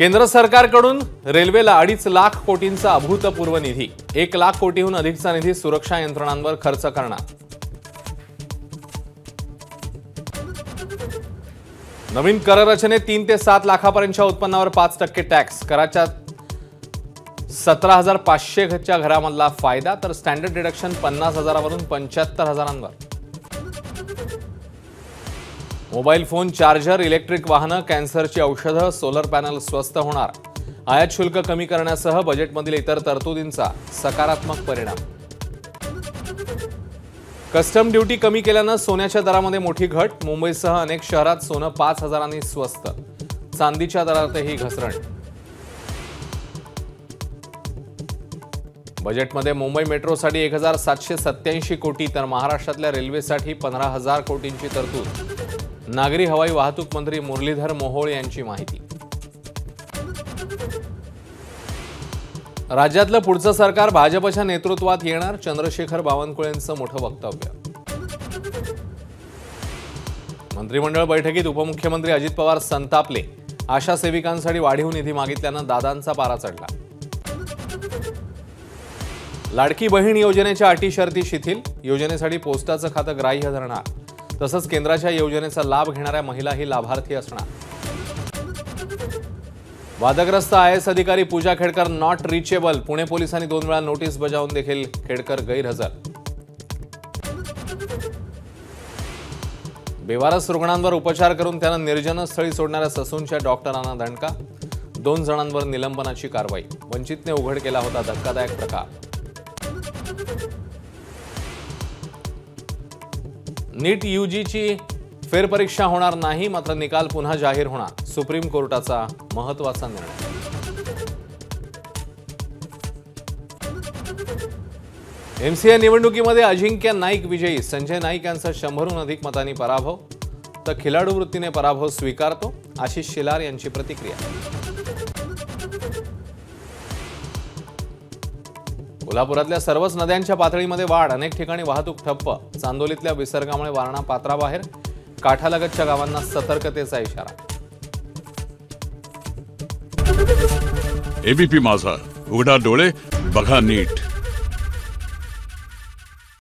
केंद्र सरकारकडून रेल्वेला 2.5 लाख कोटींचा अभूतपूर्व निधी, 1 लाख कोटीहून अधिकचा निधी सुरक्षा यंत्रणांवर खर्च करणार। नवीन कररचनेत 3 ते 7 लाखापर्यंतच्या उत्पन्नावर 5% टॅक्स, कराच्या 17,500च्या घरामधला फायदा, तर स्टँडर्ड डिडक्शन 50,000वरून 75,000वर। मोबाईल फोन चार्जर, इलेक्ट्रिक वाहनं, कॅन्सरची औषधं, सोलर पॅनल स्वस्त होणार। आयात शुल्क कमी करण्यासह बजेटमधील इतर तरतुदींचा सकारात्मक परिणाम। कस्टम ड्युटी कमी केल्यानं सोन्याच्या दरामध्ये मोठी घट, मुंबईसह अनेक शहरात सोनं 5,000नी स्वस्त, चांदीच्या दरातही घसरण। बजेटमध्ये मुंबई मेट्रोसाठी 1,787 कोटी, तर महाराष्ट्रातल्या रेल्वेसाठी 15,000 कोटींची तरतूद। नागरी हवाई वाहतूक मंत्री मुरलीधर मोहोळ यांची माहिती। राज्यातलं पुढचं सरकार भाजपच्या नेतृत्वात येणार, चंद्रशेखर बावनकुळेंचं मोठं वक्तव्य। मंत्रिमंडळ बैठकीत उपमुख्यमंत्री अजित पवार संतापले, आशा सेविकांसाठी वाढीव निधी मागितल्यानं दादांचा पारा चढला। लाडकी बहीण योजनेच्या अटी शर्ती शिथिल, योजनेसाठी पोस्टाचं खातं ग्राह्य धरणार, तसंच केंद्राच्या योजनेचा लाभ घेणाऱ्या महिलाही लाभार्थी असणार। वादग्रस्त आयएएस अधिकारी पूजा खेडकर नॉट रिचेबल, पुणे पोलिसांनी 2 वेळा नोटीस बजावून देखील खेडकर गैरहजर। बेवारस रुग्णांवर उपचार करून त्यांना निर्जनस्थळी सोडणाऱ्या ससूनच्या डॉक्टरांना दणका, 2 जणांवर निलंबनाची कारवाई, वंचितने उघड केला होता धक्कादायक प्रकार। नीट यूजीची फेरपरीक्षा होणार नाही, मात्र निकाल पुन्हा जाहीर होणार, सुप्रीम कोर्टाचा महत्त्वाचा निर्णय। एमसीए निवडणुकीमध्ये अजिंक्य नाईक विजयी, संजय नाईक यांचा 100हून अधिक मतांनी पराभव, तर खिलाडू वृत्तीने पराभव स्वीकारतो, आशिष शेलार यांची प्रतिक्रिया। कोल्हापुरातल्या सर्वच नद्यांच्या पातळीमध्ये वाढ, अनेक ठिकाणी वाहतूक ठप्प, चांदोलीतल्या विसर्गामुळे वारणा पात्राबाहेर, काठालगतच्या गावांना सतर्कतेचा इशारा। एबीपी माझा, उघडा डोळे बघा नीट।